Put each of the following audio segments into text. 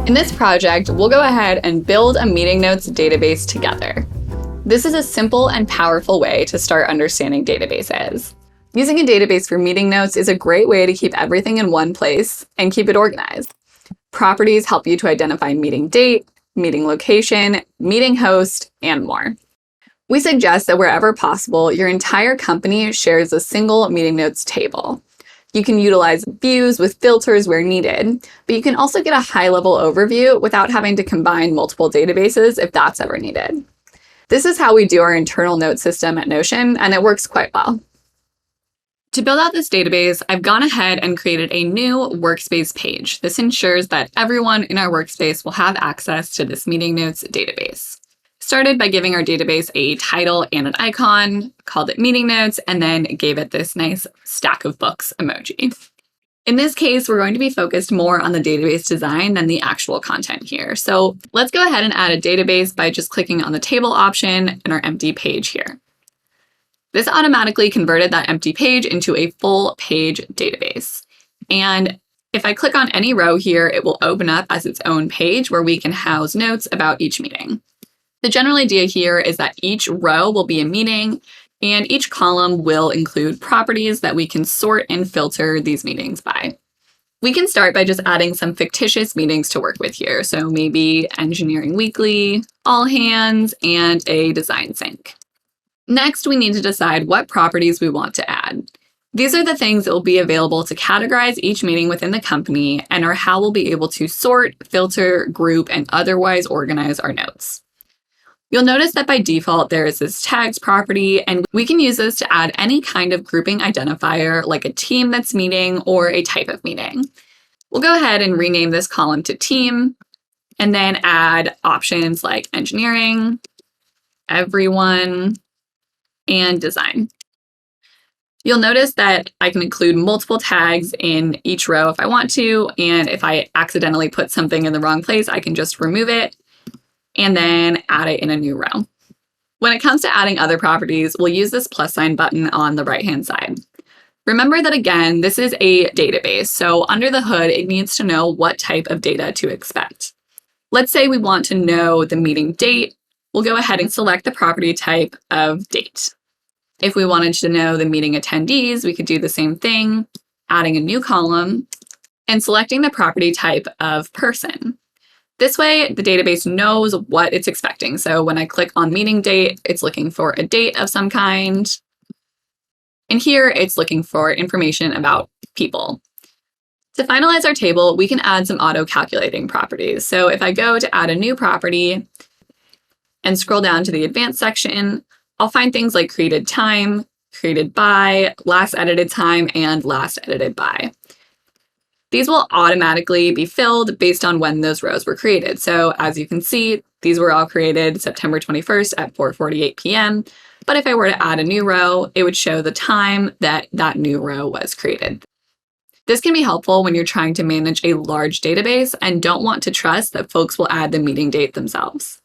In this project, we'll go ahead and build a meeting notes database together. This is a simple and powerful way to start understanding databases. Using a database for meeting notes is a great way to keep everything in one place and keep it organized. Properties help you to identify meeting date, meeting location, meeting host, and more. We suggest that wherever possible, your entire company shares a single meeting notes table. You can utilize views with filters where needed, but you can also get a high-level overview without having to combine multiple databases if that's ever needed. This is how we do our internal note system at Notion, and it works quite well. To build out this database, I've gone ahead and created a new workspace page. This ensures that everyone in our workspace will have access to this meeting notes database. Started by giving our database a title and an icon, called it meeting notes, and then gave it this nice stack of books emoji. In this case, we're going to be focused more on the database design than the actual content here. So let's go ahead and add a database by just clicking on the table option in our empty page here. This automatically converted that empty page into a full page database. And if I click on any row here, it will open up as its own page where we can house notes about each meeting. The general idea here is that each row will be a meeting, and each column will include properties that we can sort and filter these meetings by. We can start by just adding some fictitious meetings to work with here. So maybe Engineering Weekly, All Hands, and a Design Sync. Next, we need to decide what properties we want to add. These are the things that will be available to categorize each meeting within the company and are how we'll be able to sort, filter, group, and otherwise organize our notes. You'll notice that by default, there is this tags property, and we can use this to add any kind of grouping identifier like a team that's meeting or a type of meeting. We'll go ahead and rename this column to team, and then add options like engineering, everyone, and design. You'll notice that I can include multiple tags in each row if I want to, and if I accidentally put something in the wrong place, I can just remove it and then add it in a new row. When it comes to adding other properties, we'll use this plus sign button on the right-hand side. Remember that, again, this is a database, so under the hood, it needs to know what type of data to expect. Let's say we want to know the meeting date. We'll go ahead and select the property type of date. If we wanted to know the meeting attendees, we could do the same thing, adding a new column and selecting the property type of person. This way, the database knows what it's expecting. So when I click on meeting date, it's looking for a date of some kind. And here, it's looking for information about people. To finalize our table, we can add some auto-calculating properties. So if I go to add a new property and scroll down to the advanced section, I'll find things like created time, created by, last edited time, and last edited by. These will automatically be filled based on when those rows were created. So as you can see, these were all created September 21st at 4:48 p.m. But if I were to add a new row, it would show the time that that new row was created. This can be helpful when you're trying to manage a large database and don't want to trust that folks will add the meeting date themselves.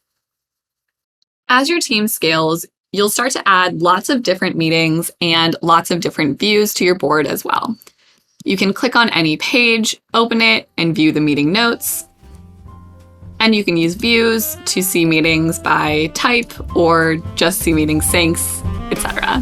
As your team scales, you'll start to add lots of different meetings and lots of different views to your board as well. You can click on any page, open it, and view the meeting notes. And you can use views to see meetings by type or just see meeting syncs, etc.